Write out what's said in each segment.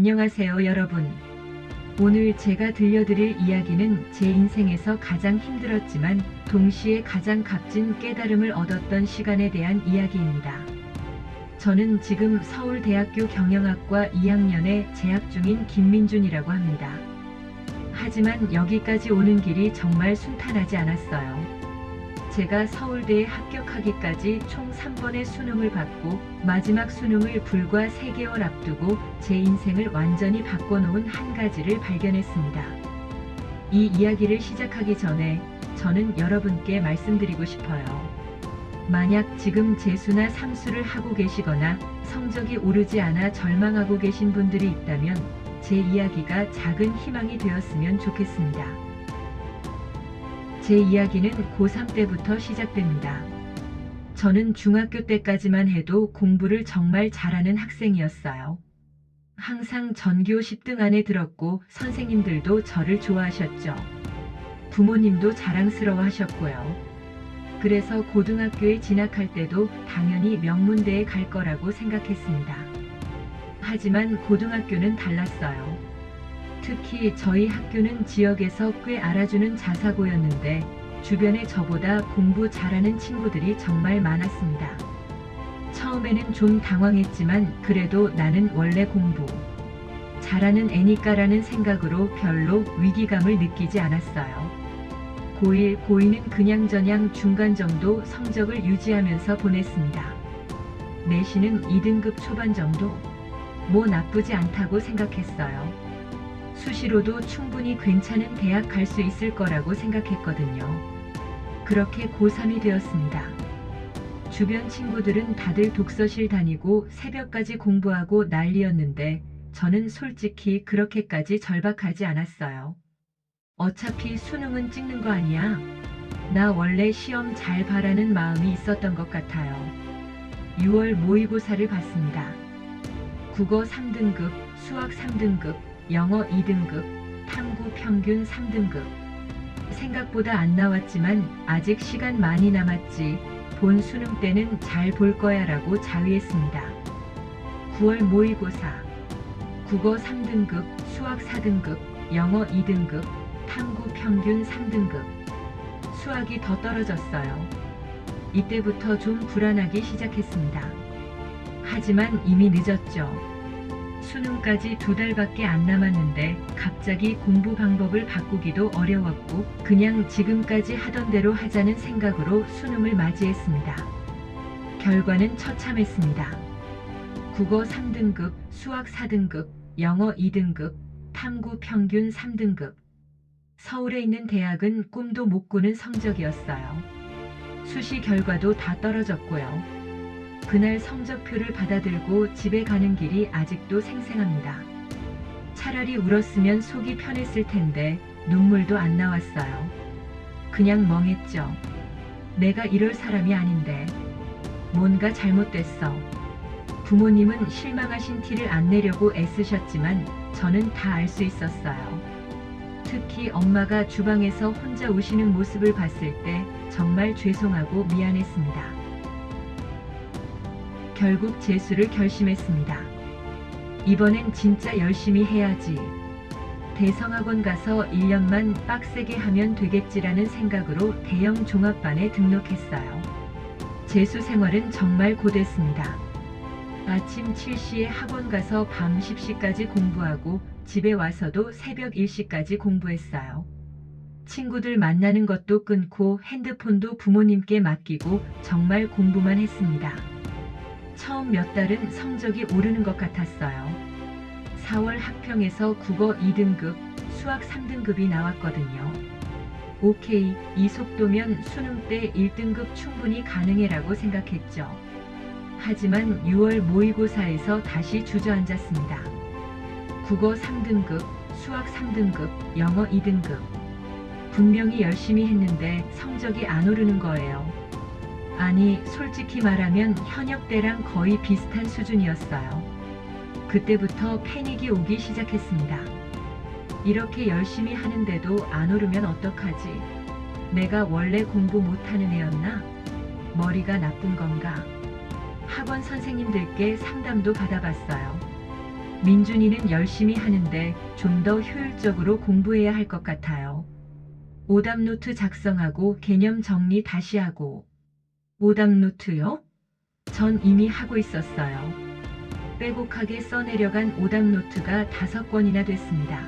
안녕하세요, 여러분. 오늘 제가 들려드릴 이야기는 제 인생에서 가장 힘들었지만 동시에 가장 값진 깨달음을 얻었던 시간에 대한 이야기입니다. 저는 지금 서울대학교 경영학과 2학년에 재학 중인 김민준이라고 합니다. 하지만 여기까지 오는 길이 정말 순탄하지 않았어요. 제가 서울대에 합격하기까지 총 3번의 수능을 받고 마지막 수능을 불과 3개월 앞두고 제 인생을 완전히 바꿔놓은 한 가지를 발견했습니다. 이 이야기를 시작하기 전에 저는 여러분께 말씀드리고 싶어요. 만약 지금 재수나 삼수를 하고 계시거나 성적이 오르지 않아 절망하고 계신 분들이 있다면 제 이야기가 작은 희망이 되었으면 좋겠습니다. 제 이야기는 고3 때부터 시작됩니다. 저는 중학교 때까지만 해도 공부를 정말 잘하는 학생이었어요. 항상 전교 10등 안에 들었고 선생님들도 저를 좋아하셨죠. 부모님도 자랑스러워 하셨고요. 그래서 고등학교에 진학할 때도 당연히 명문대에 갈 거라고 생각했습니다. 하지만 고등학교는 달랐어요. 특히 저희 학교는 지역에서 꽤 알아주는 자사고였는데 주변에 저보다 공부 잘하는 친구들이 정말 많았습니다. 처음에는 좀 당황했지만 그래도 나는 원래 공부 잘하는 애니까라는 생각으로 별로 위기감을 느끼지 않았어요. 고1, 고2는 그냥저냥 중간 정도 성적을 유지하면서 보냈습니다. 내신은 2등급 초반 정도? 뭐 나쁘지 않다고 생각했어요. 수시로도 충분히 괜찮은 대학 갈 수 있을 거라고 생각했거든요. 그렇게 고3이 되었습니다. 주변 친구들은 다들 독서실 다니고 새벽까지 공부하고 난리였는데 저는 솔직히 그렇게까지 절박하지 않았어요. 어차피 수능은 찍는 거 아니야? 나 원래 시험 잘 봐라는 마음이 있었던 것 같아요. 6월 모의고사를 봤습니다. 국어 3등급, 수학 3등급, 영어 2등급, 탐구 평균 3등급. 생각보다 안 나왔지만 아직 시간 많이 남았지. 본 수능 때는 잘 볼 거야 라고 자위했습니다. 9월 모의고사. 국어 3등급, 수학 4등급, 영어 2등급, 탐구 평균 3등급. 수학이 더 떨어졌어요. 이때부터 좀 불안하기 시작했습니다. 하지만 이미 늦었죠. 수능까지 2달밖에 안 남았는데 갑자기 공부 방법을 바꾸기도 어려웠고 그냥 지금까지 하던 대로 하자는 생각으로 수능을 맞이했습니다. 결과는 처참했습니다. 국어 3등급, 수학 4등급, 영어 2등급, 탐구 평균 3등급. 서울에 있는 대학은 꿈도 못 꾸는 성적이었어요. 수시 결과도 다 떨어졌고요. 그날 성적표를 받아들고 집에 가는 길이 아직도 생생합니다. 차라리 울었으면 속이 편했을 텐데 눈물도 안 나왔어요. 그냥 멍했죠. 내가 이럴 사람이 아닌데. 뭔가 잘못됐어. 부모님은 실망하신 티를 안 내려고 애쓰셨지만 저는 다 알 수 있었어요. 특히 엄마가 주방에서 혼자 우시는 모습을 봤을 때 정말 죄송하고 미안했습니다. 결국 재수를 결심했습니다. 이번엔 진짜 열심히 해야지. 대성학원 가서 1년만 빡세게 하면 되겠지라는 생각으로 대형 종합반에 등록했어요. 재수 생활은 정말 고됐습니다. 아침 7시에 학원 가서 밤 10시까지 공부하고 집에 와서도 새벽 1시까지 공부했어요. 친구들 만나는 것도 끊고 핸드폰도 부모님께 맡기고 정말 공부만 했습니다. 처음 몇 달은 성적이 오르는 것 같았어요. 4월 학평에서 국어 2등급, 수학 3등급이 나왔거든요. 오케이, 이 속도면 수능 때 1등급 충분히 가능해라고 생각했죠. 하지만 6월 모의고사에서 다시 주저앉았습니다. 국어 3등급, 수학 3등급, 영어 2등급. 분명히 열심히 했는데 성적이 안 오르는 거예요. 아니, 솔직히 말하면 현역 때랑 거의 비슷한 수준이었어요. 그때부터 패닉이 오기 시작했습니다. 이렇게 열심히 하는데도 안 오르면 어떡하지? 내가 원래 공부 못하는 애였나? 머리가 나쁜 건가? 학원 선생님들께 상담도 받아봤어요. 민준이는 열심히 하는데 좀 더 효율적으로 공부해야 할 것 같아요. 오답노트 작성하고 개념 정리 다시 하고. 오답노트요? 전 이미 하고 있었어요. 빼곡하게 써내려간 오답노트가 5권이나 됐습니다.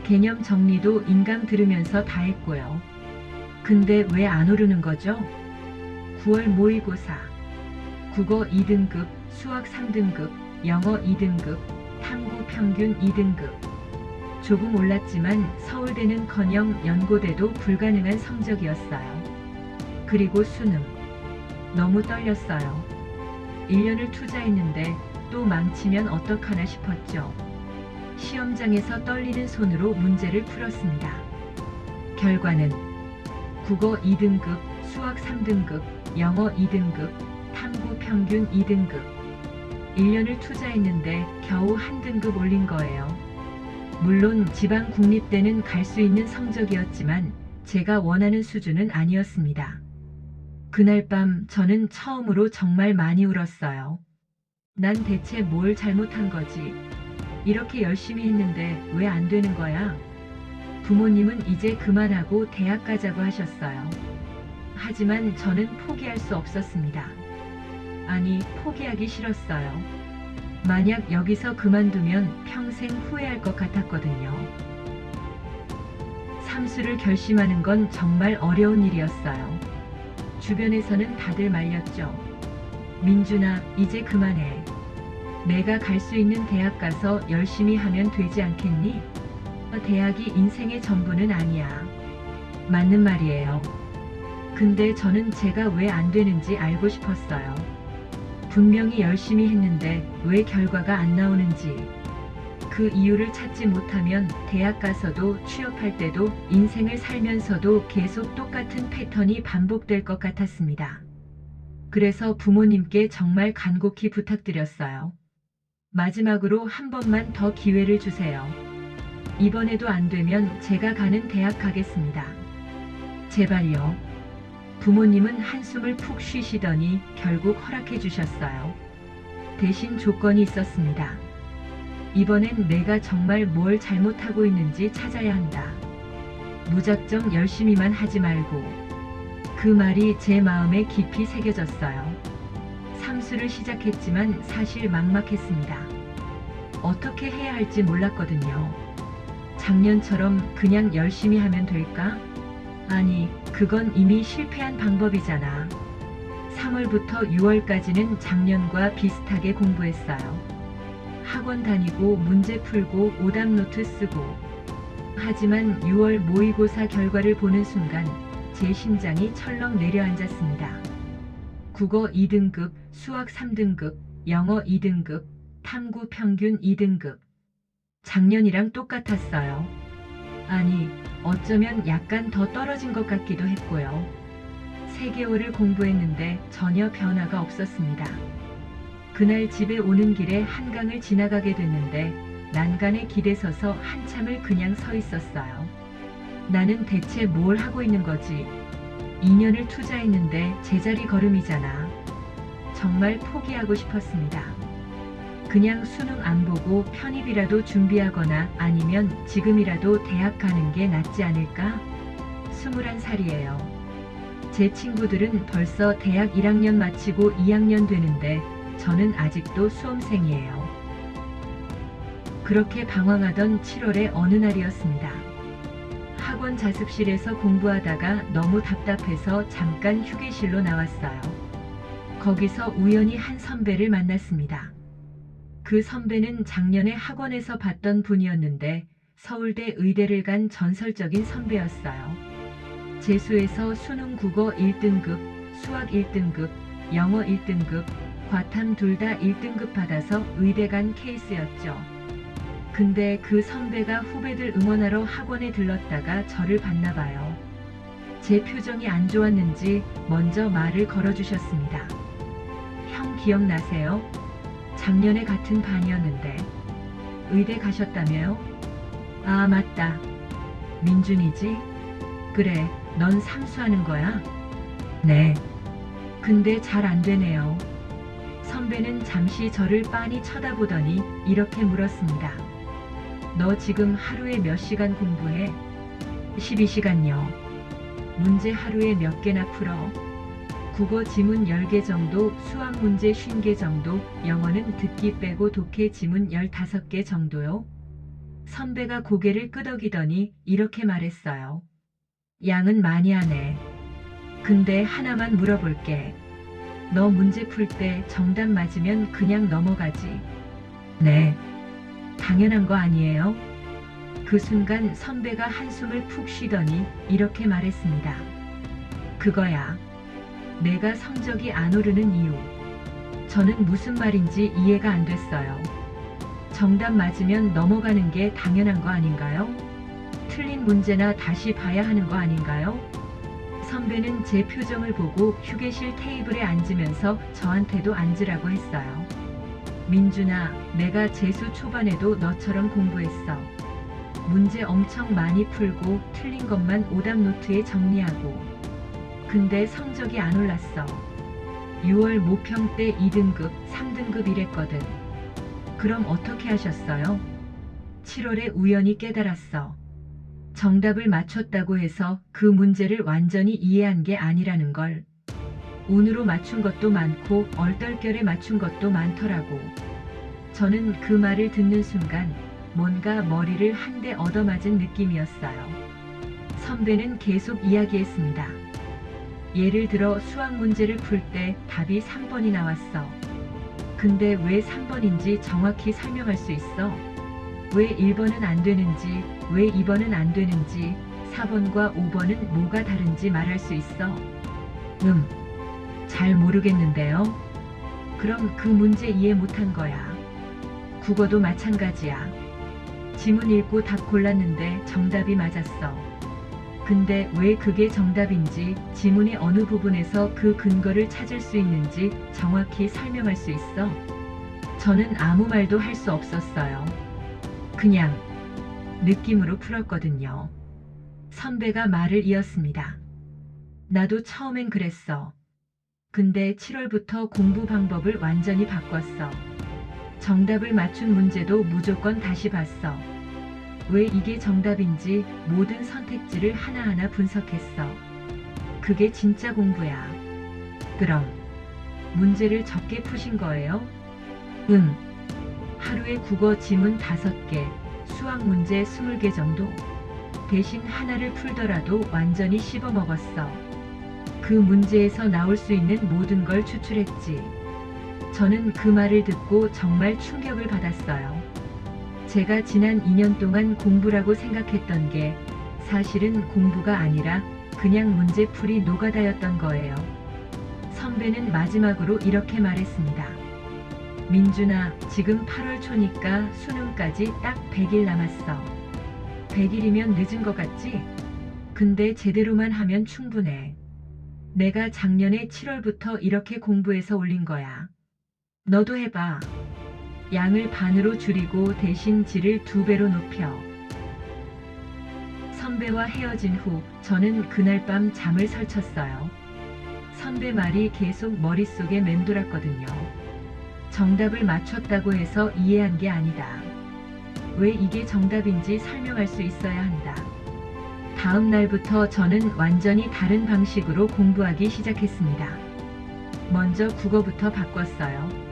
개념 정리도 인강 들으면서 다 했고요. 근데 왜 안 오르는 거죠? 9월 모의고사. 국어 2등급, 수학 3등급, 영어 2등급, 탐구 평균 2등급. 조금 올랐지만 서울대는커녕 연고대도 불가능한 성적이었어요. 그리고 수능. 너무 떨렸어요. 1년을 투자했는데 또 망치면 어떡하나 싶었죠. 시험장에서 떨리는 손으로 문제를 풀었습니다. 결과는 국어 2등급, 수학 3등급, 영어 2등급, 탐구 평균 2등급. 1년을 투자했는데 겨우 1등급 올린 거예요. 물론 지방 국립대는 갈 수 있는 성적이었지만 제가 원하는 수준은 아니었습니다. 그날 밤 저는 처음으로 정말 많이 울었어요. 난 대체 뭘 잘못한 거지? 이렇게 열심히 했는데 왜 안 되는 거야? 부모님은 이제 그만하고 대학 가자고 하셨어요. 하지만 저는 포기할 수 없었습니다. 아니, 포기하기 싫었어요. 만약 여기서 그만두면 평생 후회할 것 같았거든요. 삼수를 결심하는 건 정말 어려운 일이었어요. 주변에서는 다들 말렸죠. 민준아, 이제 그만해. 내가 갈 수 있는 대학 가서 열심히 하면 되지 않겠니? 대학이 인생의 전부는 아니야. 맞는 말이에요. 근데 저는 제가 왜 안 되는지 알고 싶었어요. 분명히 열심히 했는데 왜 결과가 안 나오는지. 그 이유를 찾지 못하면 대학 가서도 취업할 때도 인생을 살면서도 계속 똑같은 패턴이 반복될 것 같았습니다. 그래서 부모님께 정말 간곡히 부탁드렸어요. 마지막으로 한 번만 더 기회를 주세요. 이번에도 안 되면 제가 가는 대학 가겠습니다. 제발요. 부모님은 한숨을 푹 쉬시더니 결국 허락해 주셨어요. 대신 조건이 있었습니다. 이번엔 내가 정말 뭘 잘못하고 있는지 찾아야 한다. 무작정 열심히만 하지 말고. 그 말이 제 마음에 깊이 새겨졌어요. 삼수를 시작했지만 사실 막막했습니다. 어떻게 해야 할지 몰랐거든요. 작년처럼 그냥 열심히 하면 될까? 아니, 그건 이미 실패한 방법이잖아. 3월부터 6월까지는 작년과 비슷하게 공부했어요. 학원 다니고 문제 풀고 오답노트 쓰고. 하지만 6월 모의고사 결과를 보는 순간 제 심장이 철렁 내려앉았습니다. 국어 2등급, 수학 3등급, 영어 2등급, 탐구 평균 2등급. 작년이랑 똑같았어요. 아니, 어쩌면 약간 더 떨어진 것 같기도 했고요. 3개월을 공부했는데 전혀 변화가 없었습니다. 그날 집에 오는 길에 한강을 지나가게 됐는데 난간에 기대서서 한참을 그냥 서 있었어요. 나는 대체 뭘 하고 있는 거지? 2년을 투자했는데 제자리 걸음이잖아. 정말 포기하고 싶었습니다. 그냥 수능 안 보고 편입이라도 준비하거나 아니면 지금이라도 대학 가는 게 낫지 않을까? 21살이에요. 제 친구들은 벌써 대학 1학년 마치고 2학년 되는데 저는 아직도 수험생이에요. 그렇게 방황하던 7월의 어느 날이었습니다. 학원 자습실에서 공부하다가 너무 답답해서 잠깐 휴게실로 나왔어요. 거기서 우연히 한 선배를 만났습니다. 그 선배는 작년에 학원에서 봤던 분이었는데 서울대 의대를 간 전설적인 선배였어요. 재수에서 수능 국어 1등급, 수학 1등급, 영어 1등급, 과탐 둘 다 1등급 받아서 의대 간 케이스였죠. 근데 그 선배가 후배들 응원하러 학원에 들렀다가 저를 봤나 봐요. 제 표정이 안 좋았는지 먼저 말을 걸어주셨습니다. 형 기억나세요? 작년에 같은 반이었는데. 의대 가셨다며요? 아, 맞다. 민준이지? 그래, 넌 삼수하는 거야? 네. 근데 잘 안 되네요. 선배는 잠시 저를 빤히 쳐다보더니 이렇게 물었습니다. 너 지금 하루에 몇 시간 공부해? 12시간요. 문제 하루에 몇 개나 풀어? 국어 지문 10개 정도, 수학 문제 50개 정도, 영어는 듣기 빼고 독해 지문 15개 정도요. 선배가 고개를 끄덕이더니 이렇게 말했어요. 양은 많이 하네. 근데 하나만 물어볼게. 너 문제 풀 때 정답 맞으면 그냥 넘어가지? 네. 당연한 거 아니에요? 그 순간 선배가 한숨을 푹 쉬더니 이렇게 말했습니다. 그거야. 내가 성적이 안 오르는 이유. 저는 무슨 말인지 이해가 안 됐어요. 정답 맞으면 넘어가는 게 당연한 거 아닌가요? 틀린 문제나 다시 봐야 하는 거 아닌가요? 선배는 제 표정을 보고 휴게실 테이블에 앉으면서 저한테도 앉으라고 했어요. 민준아, 내가 재수 초반에도 너처럼 공부했어. 문제 엄청 많이 풀고 틀린 것만 오답 노트에 정리하고. 근데 성적이 안 올랐어. 6월 모평 때 2등급, 3등급 이랬거든. 그럼 어떻게 하셨어요? 7월에 우연히 깨달았어. 정답을 맞췄다고 해서 그 문제를 완전히 이해한 게 아니라는 걸. 운으로 맞춘 것도 많고 얼떨결에 맞춘 것도 많더라고. 저는 그 말을 듣는 순간 뭔가 머리를 한 대 얻어맞은 느낌이었어요. 선배는 계속 이야기했습니다. 예를 들어 수학 문제를 풀 때 답이 3번이 나왔어. 근데 왜 3번인지 정확히 설명할 수 있어? 왜 1번은 안 되는지, 왜 2번은 안 되는지, 4번과 5번은 뭐가 다른지 말할 수 있어? 잘 모르겠는데요. 그럼 그 문제 이해 못한 거야. 국어도 마찬가지야. 지문 읽고 답 골랐는데 정답이 맞았어. 근데 왜 그게 정답인지, 지문의 어느 부분에서 그 근거를 찾을 수 있는지 정확히 설명할 수 있어? 저는 아무 말도 할 수 없었어요. 그냥 느낌으로 풀었거든요. 선배가 말을 이었습니다. 나도 처음엔 그랬어. 근데 7월부터 공부 방법을 완전히 바꿨어. 정답을 맞춘 문제도 무조건 다시 봤어. 왜 이게 정답인지 모든 선택지를 하나하나 분석했어. 그게 진짜 공부야. 그럼 문제를 적게 푸신 거예요? 하루에 국어 지문 5개, 수학 문제 20개 정도. 대신 하나를 풀더라도 완전히 씹어먹었어. 그 문제에서 나올 수 있는 모든 걸 추출했지. 저는 그 말을 듣고 정말 충격을 받았어요. 제가 지난 2년 동안 공부라고 생각했던 게 사실은 공부가 아니라 그냥 문제풀이 노가다였던 거예요. 선배는 마지막으로 이렇게 말했습니다. 민준아, 지금 8월 초니까 수능까지 딱 100일 남았어. 100일이면 늦은 것 같지? 근데 제대로만 하면 충분해. 내가 작년에 7월부터 이렇게 공부해서 올린 거야. 너도 해봐. 양을 반으로 줄이고 대신 질을 2배로 높여. 선배와 헤어진 후 저는 그날 밤 잠을 설쳤어요. 선배 말이 계속 머릿속에 맴돌았거든요. 정답을 맞췄다고 해서 이해한 게 아니다. 왜 이게 정답인지 설명할 수 있어야 한다. 다음 날부터 저는 완전히 다른 방식으로 공부하기 시작했습니다. 먼저 국어부터 바꿨어요.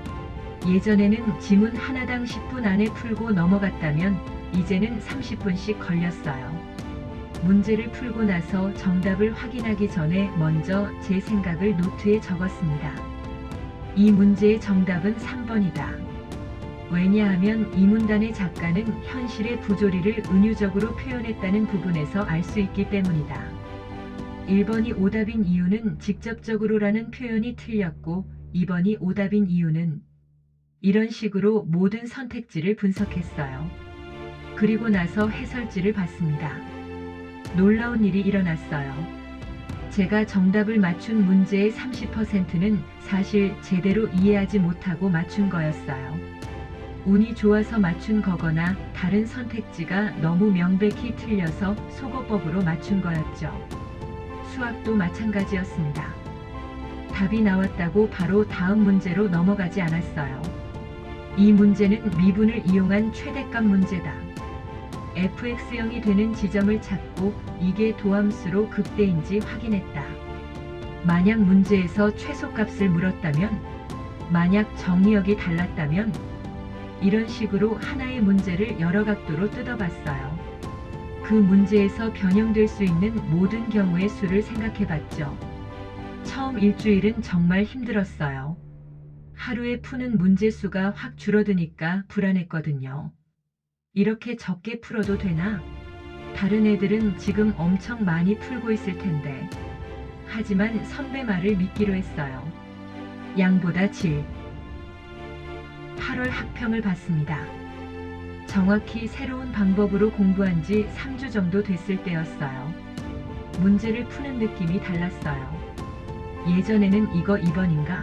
예전에는 지문 하나당 10분 안에 풀고 넘어갔다면 이제는 30분씩 걸렸어요. 문제를 풀고 나서 정답을 확인하기 전에 먼저 제 생각을 노트에 적었습니다. 이 문제의 정답은 3번이다. 왜냐하면 이 문단의 작가는 현실의 부조리를 은유적으로 표현했다는 부분에서 알 수 있기 때문이다. 1번이 오답인 이유는 직접적으로라는 표현이 틀렸고 2번이 오답인 이유는 이런 식으로 모든 선택지를 분석했어요. 그리고 나서 해설지를 봤습니다. 놀라운 일이 일어났어요. 제가 정답을 맞춘 문제의 30%는 사실 제대로 이해하지 못하고 맞춘 거였어요. 운이 좋아서 맞춘 거거나 다른 선택지가 너무 명백히 틀려서 속어법으로 맞춘 거였죠. 수학도 마찬가지였습니다. 답이 나왔다고 바로 다음 문제로 넘어가지 않았어요. 이 문제는 미분을 이용한 최대값 문제다. fx형이 되는 지점을 찾고 이게 도함수로 극대인지 확인했다. 만약 문제에서 최소값을 물었다면, 만약 정의역이 달랐다면, 이런 식으로 하나의 문제를 여러 각도로 뜯어봤어요. 그 문제에서 변형될 수 있는 모든 경우의 수를 생각해봤죠. 처음 일주일은 정말 힘들었어요. 하루에 푸는 문제 수가 확 줄어드니까 불안했거든요. 이렇게 적게 풀어도 되나? 다른 애들은 지금 엄청 많이 풀고 있을 텐데. 하지만 선배 말을 믿기로 했어요. 양보다 질. 8월 학평을 받습니다. 정확히 새로운 방법으로 공부한 지 3주 정도 됐을 때였어요. 문제를 푸는 느낌이 달랐어요. 예전에는 이거 2번인가?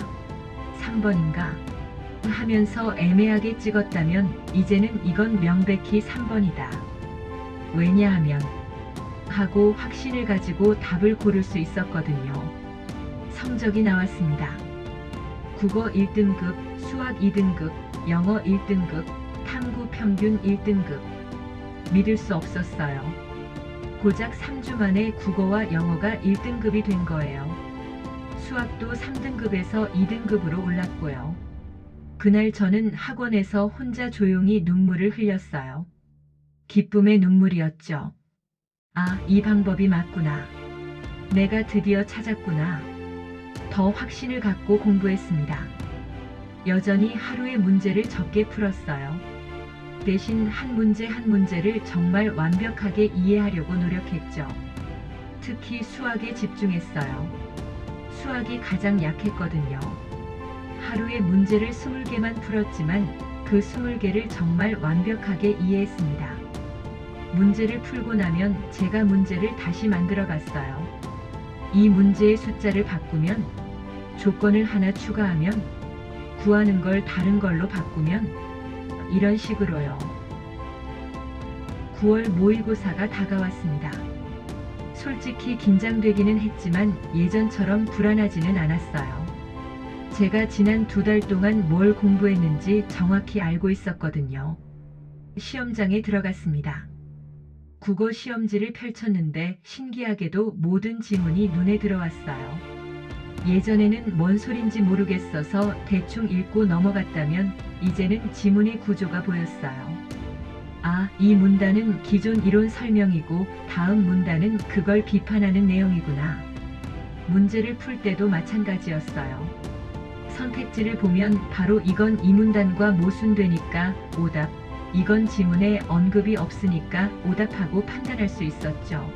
3번인가? 하면서 애매하게 찍었다면 이제는 이건 명백히 3번이다. 왜냐하면 하고 확신을 가지고 답을 고를 수 있었거든요. 성적이 나왔습니다. 국어 1등급, 수학 2등급, 영어 1등급, 탐구 평균 1등급. 믿을 수 없었어요. 고작 3주 만에 국어와 영어가 1등급이 된 거예요. 수학도 3등급에서 2등급으로 올랐고요. 그날 저는 학원에서 혼자 조용히 눈물을 흘렸어요. 기쁨의 눈물이었죠. 아, 이 방법이 맞구나. 내가 드디어 찾았구나. 더 확신을 갖고 공부했습니다. 여전히 하루에 문제를 적게 풀었어요. 대신 한 문제 한 문제를 정말 완벽하게 이해하려고 노력했죠. 특히 수학에 집중했어요. 수학이 가장 약했거든요. 하루에 문제를 20개만 풀었지만 그 20개를 정말 완벽하게 이해했습니다. 문제를 풀고 나면 제가 문제를 다시 만들어 봤어요. 이 문제의 숫자를 바꾸면, 조건을 하나 추가하면, 구하는 걸 다른 걸로 바꾸면, 이런 식으로요. 9월 모의고사가 다가왔습니다. 솔직히 긴장되기는 했지만 예전처럼 불안하지는 않았어요. 제가 지난 2달 동안 뭘 공부했는지 정확히 알고 있었거든요. 시험장에 들어갔습니다. 국어 시험지를 펼쳤는데 신기하게도 모든 지문이 눈에 들어왔어요. 예전에는 뭔 소린지 모르겠어서 대충 읽고 넘어갔다면 이제는 지문의 구조가 보였어요. 아, 이 문단은 기존 이론 설명이고 다음 문단은 그걸 비판하는 내용이구나. 문제를 풀 때도 마찬가지였어요. 선택지를 보면 바로 이건 이 문단과 모순되니까 오답, 이건 지문에 언급이 없으니까 오답하고 판단할 수 있었죠.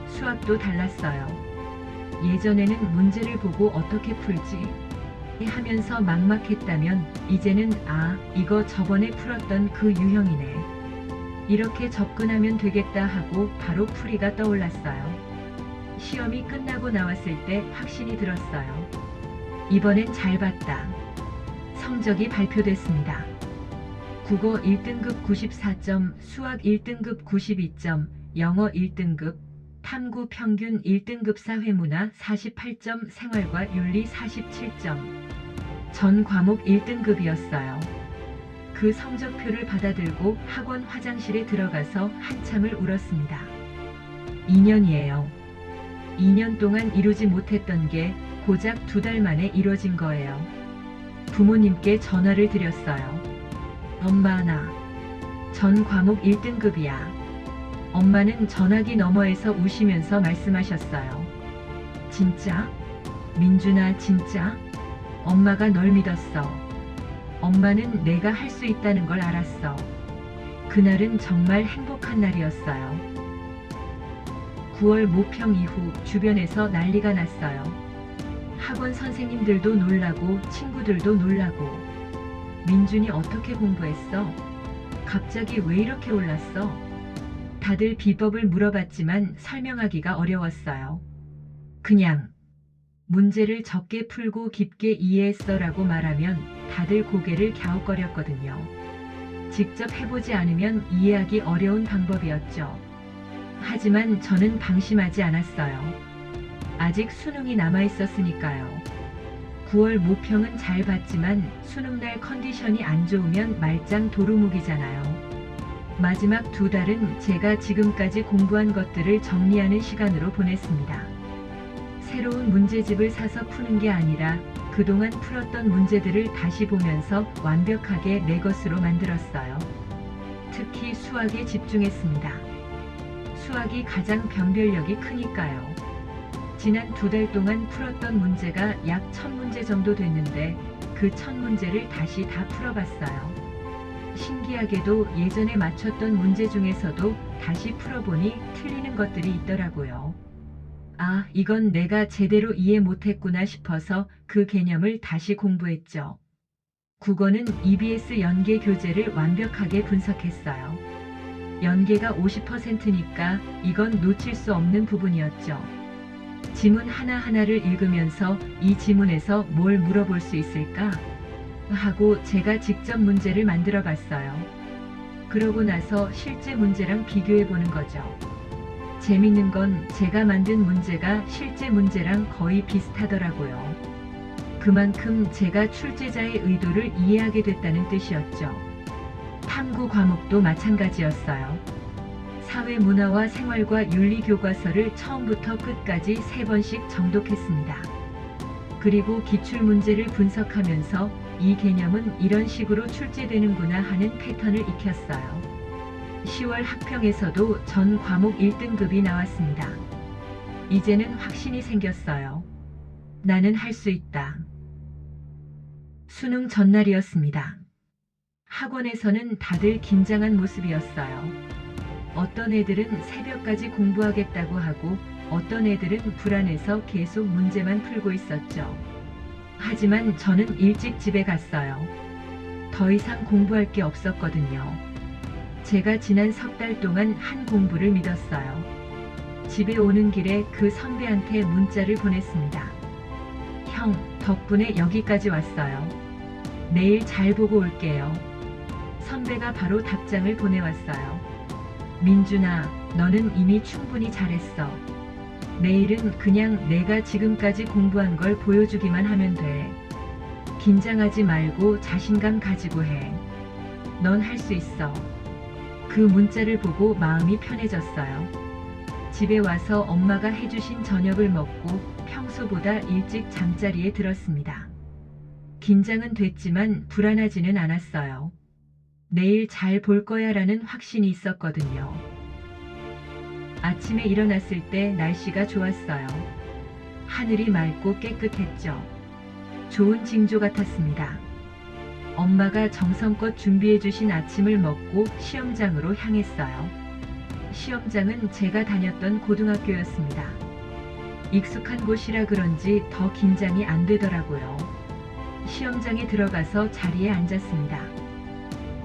수학도 달랐어요. 예전에는 문제를 보고 어떻게 풀지 하면서 막막했다면 이제는 아, 이거 저번에 풀었던 그 유형이네. 이렇게 접근하면 되겠다 하고 바로 풀이가 떠올랐어요. 시험이 끝나고 나왔을 때 확신이 들었어요. 이번엔 잘 봤다. 성적이 발표됐습니다. 국어 1등급 94점, 수학 1등급 92점, 영어 1등급, 탐구 평균 1등급 사회문화 48점, 생활과 윤리 47점. 전 과목 1등급이었어요. 그 성적표를 받아들고 학원 화장실에 들어가서 한참을 울었습니다. 2년이에요. 2년 동안 이루지 못했던 게 고작 2달 만에 이뤄진 거예요. 부모님께 전화를 드렸어요. 엄마, 나 전 과목 1등급이야. 엄마는 전화기 너머에서 우시면서 말씀하셨어요. 진짜? 민준아, 진짜? 엄마가 널 믿었어. 엄마는 내가 할 수 있다는 걸 알았어. 그날은 정말 행복한 날이었어요. 9월 모평 이후 주변에서 난리가 났어요. 학원 선생님들도 놀라고 친구들도 놀라고. 민준이 어떻게 공부했어? 갑자기 왜 이렇게 올랐어? 다들 비법을 물어봤지만 설명하기가 어려웠어요. 그냥 문제를 적게 풀고 깊게 이해했어라고 말하면 다들 고개를 갸웃거렸거든요. 직접 해보지 않으면 이해하기 어려운 방법이었죠. 하지만 저는 방심하지 않았어요. 아직 수능이 남아있었으니까요. 9월 모평은 잘 봤지만 수능날 컨디션이 안 좋으면 말짱 도루묵이잖아요. 마지막 2달은 제가 지금까지 공부한 것들을 정리하는 시간으로 보냈습니다. 새로운 문제집을 사서 푸는 게 아니라 그동안 풀었던 문제들을 다시 보면서 완벽하게 내 것으로 만들었어요. 특히 수학에 집중했습니다. 수학이 가장 변별력이 크니까요. 지난 2달 동안 풀었던 문제가 약 1000문제 정도 됐는데 그 1000문제를 다시 다 풀어봤어요. 신기하게도 예전에 맞췄던 문제 중에서도 다시 풀어보니 틀리는 것들이 있더라고요. 아, 이건 내가 제대로 이해 못했구나 싶어서 그 개념을 다시 공부했죠. 국어는 EBS 연계 교재를 완벽하게 분석했어요. 연계가 50%니까 이건 놓칠 수 없는 부분이었죠. 지문 하나하나를 읽으면서 이 지문에서 뭘 물어볼 수 있을까? 하고 제가 직접 문제를 만들어 봤어요. 그러고 나서 실제 문제랑 비교해 보는 거죠. 재밌는 건 제가 만든 문제가 실제 문제랑 거의 비슷하더라고요. 그만큼 제가 출제자의 의도를 이해하게 됐다는 뜻이었죠. 탐구 과목도 마찬가지였어요. 사회 문화와 생활과 윤리 교과서를 처음부터 끝까지 3번씩 정독했습니다. 그리고 기출문제를 분석하면서 이 개념은 이런 식으로 출제되는구나 하는 패턴을 익혔어요. 10월 학평에서도 전 과목 1등급이 나왔습니다. 이제는 확신이 생겼어요. 나는 할 수 있다. 수능 전날이었습니다. 학원에서는 다들 긴장한 모습이었어요. 어떤 애들은 새벽까지 공부하겠다고 하고 어떤 애들은 불안해서 계속 문제만 풀고 있었죠. 하지만 저는 일찍 집에 갔어요. 더 이상 공부할 게 없었거든요. 제가 지난 3달 동안 한 공부를 믿었어요. 집에 오는 길에 그 선배한테 문자를 보냈습니다. 형, 덕분에 여기까지 왔어요. 내일 잘 보고 올게요. 선배가 바로 답장을 보내왔어요. 민준아, 너는 이미 충분히 잘했어. 내일은 그냥 내가 지금까지 공부한 걸 보여주기만 하면 돼. 긴장하지 말고 자신감 가지고 해. 넌 할 수 있어. 그 문자를 보고 마음이 편해졌어요. 집에 와서 엄마가 해주신 저녁을 먹고 평소보다 일찍 잠자리에 들었습니다. 긴장은 됐지만 불안하지는 않았어요. 내일 잘 볼 거야라는 확신이 있었거든요. 아침에 일어났을 때 날씨가 좋았어요. 하늘이 맑고 깨끗했죠. 좋은 징조 같았습니다. 엄마가 정성껏 준비해 주신 아침을 먹고 시험장으로 향했어요. 시험장은 제가 다녔던 고등학교였습니다. 익숙한 곳이라 그런지 더 긴장이 안 되더라고요. 시험장에 들어가서 자리에 앉았습니다.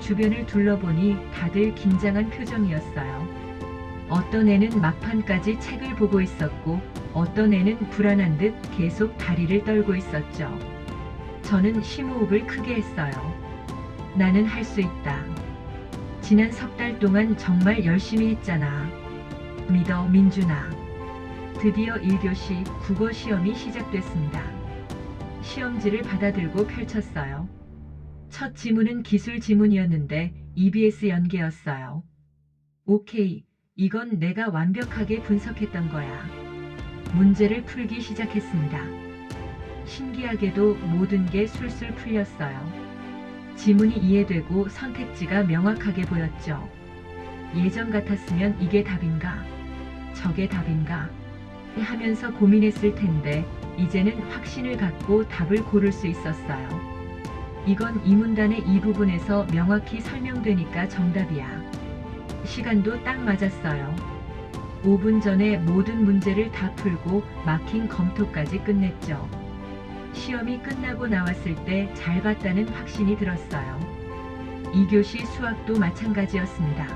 주변을 둘러보니 다들 긴장한 표정이었어요. 어떤 애는 막판까지 책을 보고 있었고 어떤 애는 불안한 듯 계속 다리를 떨고 있었죠. 저는 심호흡을 크게 했어요. 나는 할 수 있다. 지난 3달 동안 정말 열심히 했잖아. 믿어, 민준아. 드디어 1교시 국어 시험이 시작됐습니다. 시험지를 받아들고 펼쳤어요. 첫 지문은 기술 지문이었는데 EBS 연계였어요. 오케이. 이건 내가 완벽하게 분석했던 거야. 문제를 풀기 시작했습니다. 신기하게도 모든 게 술술 풀렸어요. 지문이 이해되고 선택지가 명확하게 보였죠. 예전 같았으면 이게 답인가? 저게 답인가? 하면서 고민했을 텐데 이제는 확신을 갖고 답을 고를 수 있었어요. 이건 이 문단의 이 부분에서 명확히 설명되니까 정답이야. 시간도 딱 맞았어요. 5분 전에 모든 문제를 다 풀고 마킹 검토까지 끝냈죠. 시험이 끝나고 나왔을 때 잘 봤다는 확신이 들었어요. 2교시 수학도 마찬가지였습니다.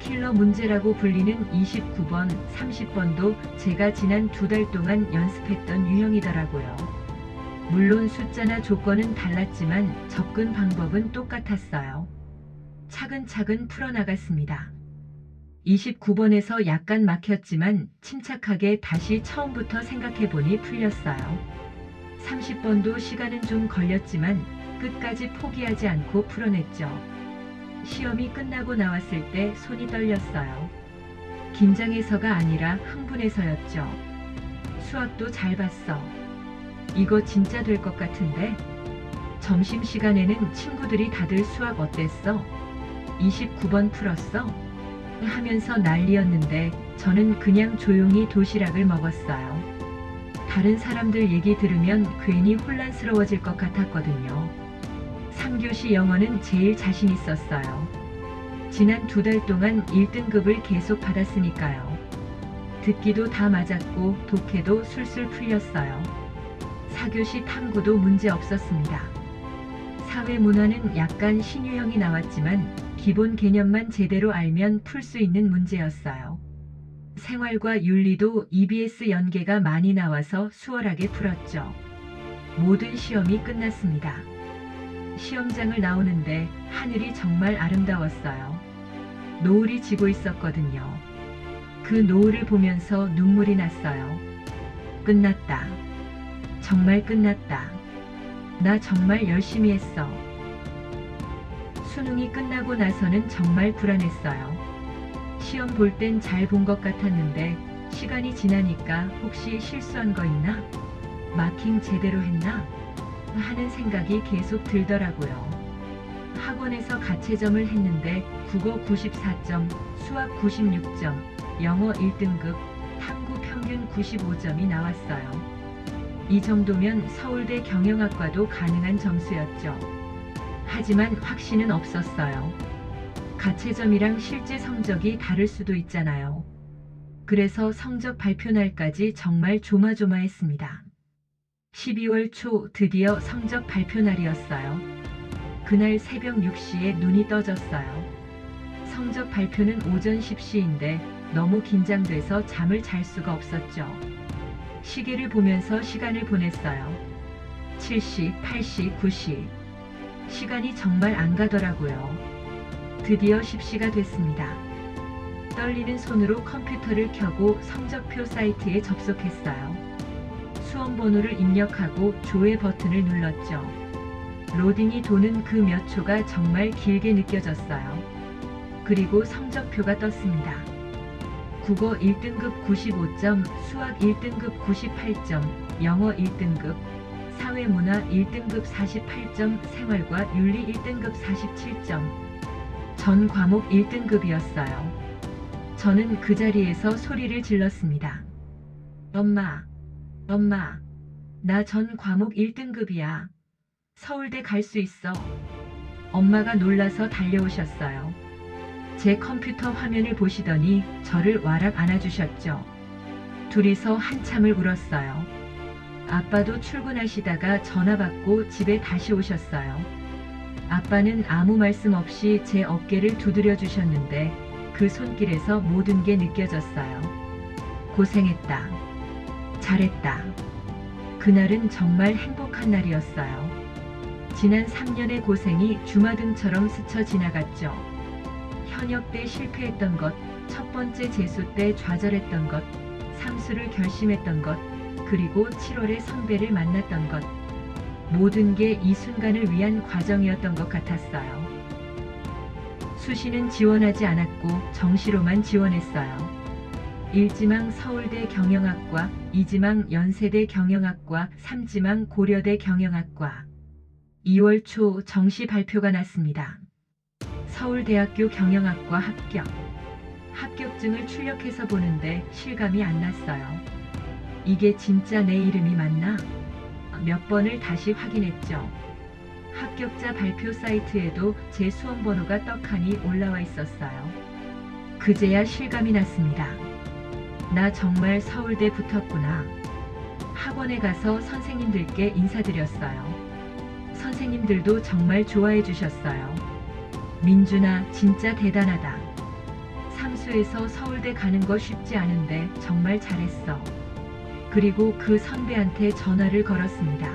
킬러 문제라고 불리는 29번, 30번도 제가 지난 2달 동안 연습했던 유형이더라고요. 물론 숫자나 조건은 달랐지만 접근 방법은 똑같았어요. 차근차근 풀어나갔습니다. 29번에서 약간 막혔지만 침착하게 다시 처음부터 생각해보니 풀렸어요. 30번도 시간은 좀 걸렸지만 끝까지 포기하지 않고 풀어냈죠. 시험이 끝나고 나왔을 때 손이 떨렸어요. 긴장해서가 아니라 흥분해서였죠. 수학도 잘 봤어. 이거 진짜 될 것 같은데? 점심시간에는 친구들이 다들 수학 어땠어? 29번 풀었어? 하면서 난리였는데 저는 그냥 조용히 도시락을 먹었어요. 다른 사람들 얘기 들으면 괜히 혼란스러워질 것 같았거든요. 3교시 영어는 제일 자신 있었어요. 지난 2달 동안 1등급을 계속 받았으니까요. 듣기도 다 맞았고 독해도 술술 풀렸어요. 4교시 탐구도 문제 없었습니다. 사회문화는 약간 신유형이 나왔지만 기본 개념만 제대로 알면 풀 수 있는 문제였어요. 생활과 윤리도 EBS 연계가 많이 나와서 수월하게 풀었죠. 모든 시험이 끝났습니다. 시험장을 나오는데 하늘이 정말 아름다웠어요. 노을이 지고 있었거든요. 그 노을을 보면서 눈물이 났어요. 끝났다. 정말 끝났다. 나 정말 열심히 했어. 수능이 끝나고 나서는 정말 불안했어요. 시험 볼 땐 잘 본 것 같았는데 시간이 지나니까 혹시 실수한 거 있나? 마킹 제대로 했나? 하는 생각이 계속 들더라고요. 학원에서 가채점을 했는데 국어 94점, 수학 96점, 영어 1등급, 탐구 평균 95점이 나왔어요. 이 정도면 서울대 경영학과도 가능한 점수였죠. 하지만 확신은 없었어요. 가채점이랑 실제 성적이 다를 수도 있잖아요. 그래서 성적 발표 날까지 정말 조마조마했습니다. 12월 초 드디어 성적 발표 날이었어요. 그날 새벽 6시에 눈이 떠졌어요. 성적 발표는 오전 10시인데 너무 긴장돼서 잠을 잘 수가 없었죠. 시계를 보면서 시간을 보냈어요. 7시, 8시, 9시. 시간이 정말 안 가더라고요. 드디어 10시가 됐습니다. 떨리는 손으로 컴퓨터를 켜고 성적표 사이트에 접속했어요. 수험 번호를 입력하고 조회 버튼을 눌렀죠. 로딩이 도는 그 몇 초가 정말 길게 느껴졌어요. 그리고 성적표가 떴습니다. 국어 1등급 95점, 수학 1등급 98점, 영어 1등급, 사회문화 1등급 48점, 생활과 윤리 1등급 47점. 전 과목 1등급이었어요. 저는 그 자리에서 소리를 질렀습니다. 엄마, 엄마, 나 전 과목 1등급이야. 서울대 갈 수 있어. 엄마가 놀라서 달려오셨어요. 제 컴퓨터 화면을 보시더니 저를 와락 안아주셨죠. 둘이서 한참을 울었어요. 아빠도 출근하시다가 전화 받고 집에 다시 오셨어요. 아빠는 아무 말씀 없이 제 어깨를 두드려 주셨는데 그 손길에서 모든 게 느껴졌어요. 고생했다. 잘했다. 그날은 정말 행복한 날이었어요. 지난 3년의 고생이 주마등처럼 스쳐 지나갔죠. 현역 때 실패했던 것, 첫 번째 재수 때 좌절했던 것, 삼수를 결심했던 것, 그리고 7월에 선배를 만났던 것. 모든 게 이 순간을 위한 과정이었던 것 같았어요. 수시는 지원하지 않았고 정시로만 지원했어요. 1지망 서울대 경영학과, 2지망 연세대 경영학과, 3지망 고려대 경영학과. 2월 초 정시 발표가 났습니다. 서울대학교 경영학과 합격. 합격증을 출력해서 보는데 실감이 안 났어요. 이게 진짜 내 이름이 맞나? 몇 번을 다시 확인했죠. 합격자 발표 사이트에도 제 수험 번호가 떡하니 올라와 있었어요. 그제야 실감이 났습니다. 나 정말 서울대 붙었구나. 학원에 가서 선생님들께 인사드렸어요. 선생님들도 정말 좋아해 주셨어요. 민준아, 진짜 대단하다. 삼수에서 서울대 가는 거 쉽지 않은데 정말 잘했어. 그리고 그 선배한테 전화를 걸었습니다.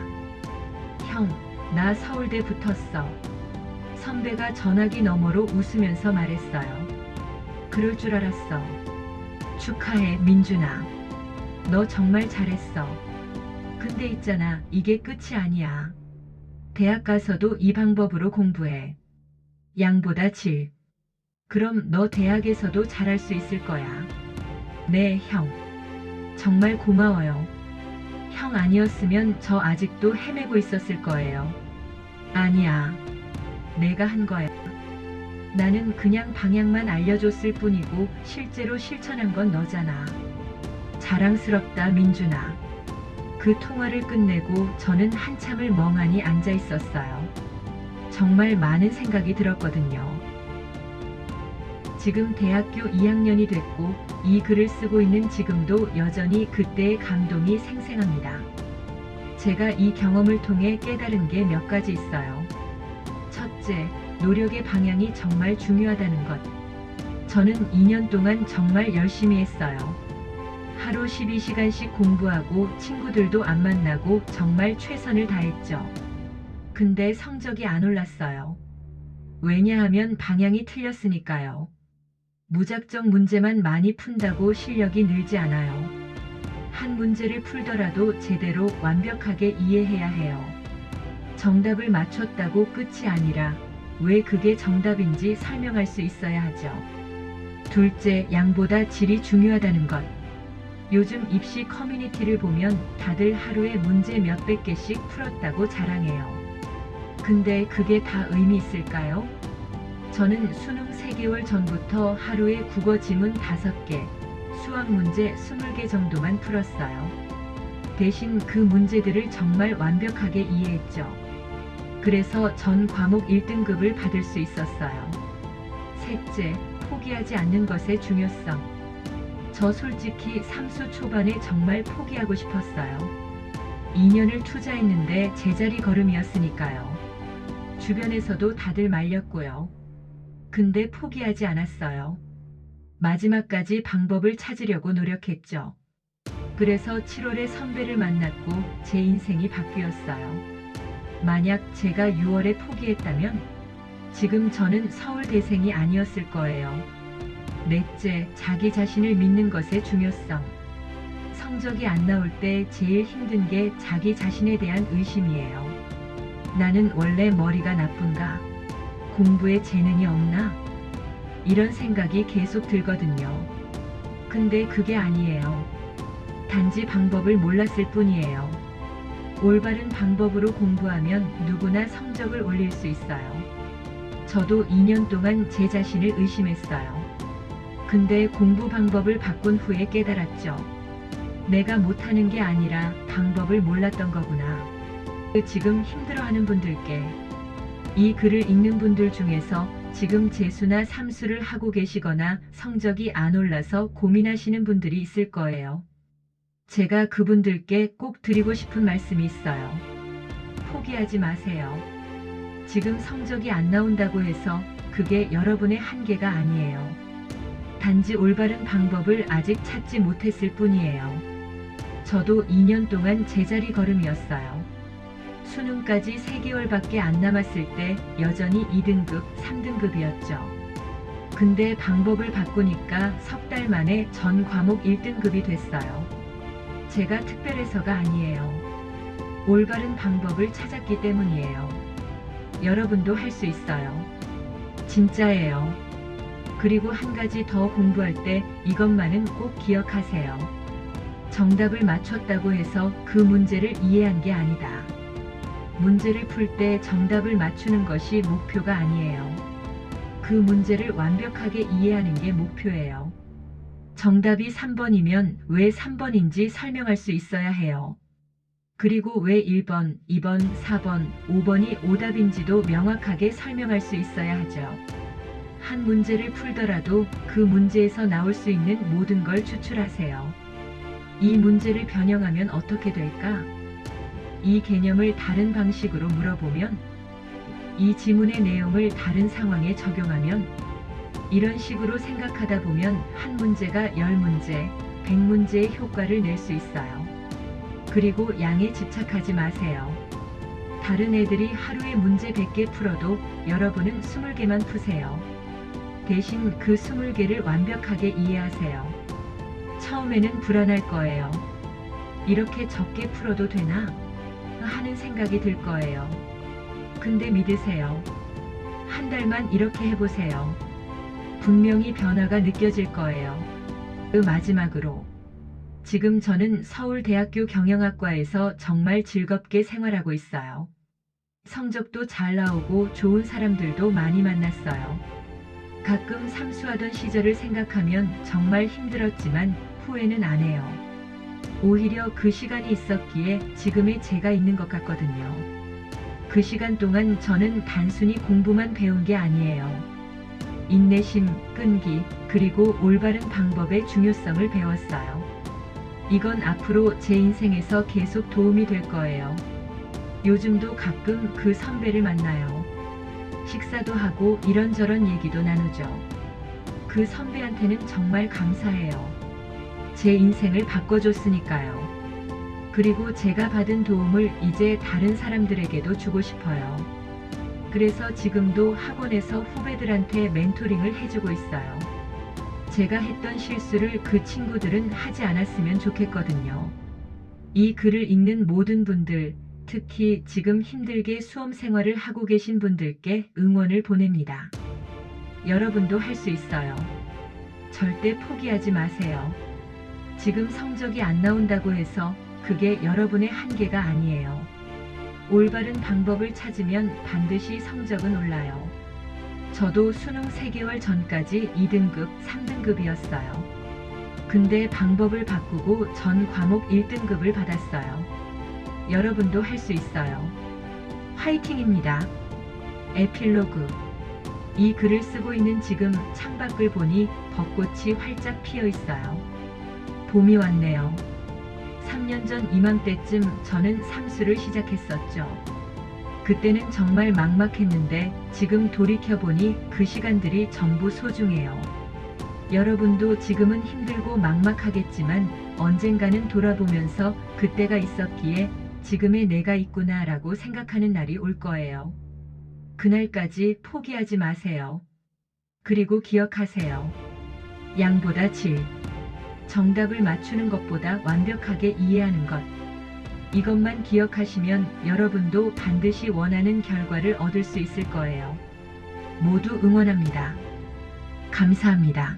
형, 나 서울대 붙었어. 선배가 전화기 너머로 웃으면서 말했어요. 그럴 줄 알았어. 축하해, 민준아. 너 정말 잘했어. 근데 있잖아, 이게 끝이 아니야. 대학 가서도 이 방법으로 공부해. 양보다 질. 그럼 너 대학에서도 잘할 수 있을 거야. 네, 형. 정말 고마워요. 형 아니었으면 저 아직도 헤매고 있었을 거예요. 아니야. 내가 한 거야. 나는 그냥 방향만 알려줬을 뿐이고 실제로 실천한 건 너잖아. 자랑스럽다, 민준아. 그 통화를 끝내고 저는 한참을 멍하니 앉아 있었어요. 정말 많은 생각이 들었거든요. 지금 대학교 2학년이 됐고 이 글을 쓰고 있는 지금도 여전히 그때의 감동이 생생합니다. 제가 이 경험을 통해 깨달은 게 몇 가지 있어요. 첫째, 노력의 방향이 정말 중요하다는 것. 저는 2년 동안 정말 열심히 했어요. 하루 12시간씩 공부하고 친구들도 안 만나고 정말 최선을 다했죠. 근데 성적이 안 올랐어요. 왜냐하면 방향이 틀렸으니까요. 무작정 문제만 많이 푼다고 실력이 늘지 않아요. 한 문제를 풀더라도 제대로 완벽하게 이해해야 해요. 정답을 맞췄다고 끝이 아니라 왜 그게 정답인지 설명할 수 있어야 하죠. 둘째, 양보다 질이 중요하다는 것. 요즘 입시 커뮤니티를 보면 다들 하루에 문제 몇백 개씩 풀었다고 자랑해요. 근데 그게 다 의미 있을까요? 저는 수능 3개월 전부터 하루에 국어 지문 5개, 수학 문제 20개 정도만 풀었어요. 대신 그 문제들을 정말 완벽하게 이해했죠. 그래서 전 과목 1등급을 받을 수 있었어요. 셋째, 포기하지 않는 것의 중요성. 저 솔직히 삼수 초반에 정말 포기하고 싶었어요. 2년을 투자했는데 제자리 걸음이었으니까요. 주변에서도 다들 말렸고요. 근데 포기하지 않았어요. 마지막까지 방법을 찾으려고 노력했죠. 그래서 7월에 선배를 만났고 제 인생이 바뀌었어요. 만약 제가 6월에 포기했다면 지금 저는 서울대생이 아니었을 거예요. 넷째, 자기 자신을 믿는 것의 중요성. 성적이 안 나올 때 제일 힘든 게 자기 자신에 대한 의심이에요. 나는 원래 머리가 나쁜가? 공부에 재능이 없나? 이런 생각이 계속 들거든요. 근데 그게 아니에요. 단지 방법을 몰랐을 뿐이에요. 올바른 방법으로 공부하면 누구나 성적을 올릴 수 있어요. 저도 2년 동안 제 자신을 의심했어요. 근데 공부 방법을 바꾼 후에 깨달았죠. 내가 못하는 게 아니라 방법을 몰랐던 거구나. 지금 힘들어하는 분들께, 이 글을 읽는 분들 중에서 지금 재수나 삼수를 하고 계시거나 성적이 안 올라서 고민하시는 분들이 있을 거예요. 제가 그분들께 꼭 드리고 싶은 말씀이 있어요. 포기하지 마세요. 지금 성적이 안 나온다고 해서 그게 여러분의 한계가 아니에요. 단지 올바른 방법을 아직 찾지 못했을 뿐이에요. 저도 2년 동안 제자리 걸음이었어요. 수능까지 3개월밖에 안 남았을 때 여전히 2등급, 3등급이었죠. 근데 방법을 바꾸니까 석 달 만에 전 과목 1등급이 됐어요. 제가 특별해서가 아니에요. 올바른 방법을 찾았기 때문이에요. 여러분도 할 수 있어요. 진짜예요. 그리고 한 가지 더 공부할 때 이것만은 꼭 기억하세요. 정답을 맞췄다고 해서 그 문제를 이해한 게 아니다. 문제를 풀 때 정답을 맞추는 것이 목표가 아니에요. 그 문제를 완벽하게 이해하는 게 목표예요. 정답이 3번이면 왜 3번인지 설명할 수 있어야 해요. 그리고 왜 1번, 2번, 4번, 5번이 오답인지도 명확하게 설명할 수 있어야 하죠. 한 문제를 풀더라도 그 문제에서 나올 수 있는 모든 걸 추출하세요. 이 문제를 변형하면 어떻게 될까? 이 개념을 다른 방식으로 물어보면, 이 지문의 내용을 다른 상황에 적용하면, 이런 식으로 생각하다 보면 한 문제가 10문제, 100문제의 효과를 낼 수 있어요. 그리고 양에 집착하지 마세요. 다른 애들이 하루에 문제 100개 풀어도 여러분은 20개만 푸세요. 대신 그 20개를 완벽하게 이해하세요. 처음에는 불안할 거예요. 이렇게 적게 풀어도 되나? 하는 생각이 들 거예요. 근데 믿으세요. 한 달만 이렇게 해보세요. 분명히 변화가 느껴질 거예요. 마지막으로. 지금 저는 서울대학교 경영학과에서 정말 즐겁게 생활하고 있어요. 성적도 잘 나오고 좋은 사람들도 많이 만났어요. 가끔 삼수하던 시절을 생각하면 정말 힘들었지만 후회는 안 해요. 오히려 그 시간이 있었기에 지금의 제가 있는 것 같거든요. 그 시간 동안 저는 단순히 공부만 배운 게 아니에요. 인내심, 끈기, 그리고 올바른 방법의 중요성을 배웠어요. 이건 앞으로 제 인생에서 계속 도움이 될 거예요. 요즘도 가끔 그 선배를 만나요. 식사도 하고 이런저런 얘기도 나누죠. 그 선배한테는 정말 감사해요. 제 인생을 바꿔줬으니까요. 그리고 제가 받은 도움을 이제 다른 사람들에게도 주고 싶어요. 그래서 지금도 학원에서 후배들한테 멘토링을 해주고 있어요. 제가 했던 실수를 그 친구들은 하지 않았으면 좋겠거든요. 이 글을 읽는 모든 분들, 특히 지금 힘들게 수험 생활을 하고 계신 분들께 응원을 보냅니다. 여러분도 할 수 있어요. 절대 포기하지 마세요. 지금 성적이 안 나온다고 해서 그게 여러분의 한계가 아니에요. 올바른 방법을 찾으면 반드시 성적은 올라요. 저도 수능 3개월 전까지 2등급, 3등급이었어요. 근데 방법을 바꾸고 전 과목 1등급을 받았어요. 여러분도 할 수 있어요. 화이팅입니다. 에필로그. 이 글을 쓰고 있는 지금 창밖을 보니 벚꽃이 활짝 피어 있어요. 봄이 왔네요. 3년 전 이맘때쯤 저는 삼수를 시작했었죠. 그때는 정말 막막했는데 지금 돌이켜보니 그 시간들이 전부 소중해요. 여러분도 지금은 힘들고 막막하겠지만 언젠가는 돌아보면서 그때가 있었기에 지금의 내가 있구나 라고 생각하는 날이 올 거예요. 그날까지 포기하지 마세요. 그리고 기억하세요. 양보다 질. 정답을 맞추는 것보다 완벽하게 이해하는 것. 이것만 기억하시면 여러분도 반드시 원하는 결과를 얻을 수 있을 거예요. 모두 응원합니다. 감사합니다.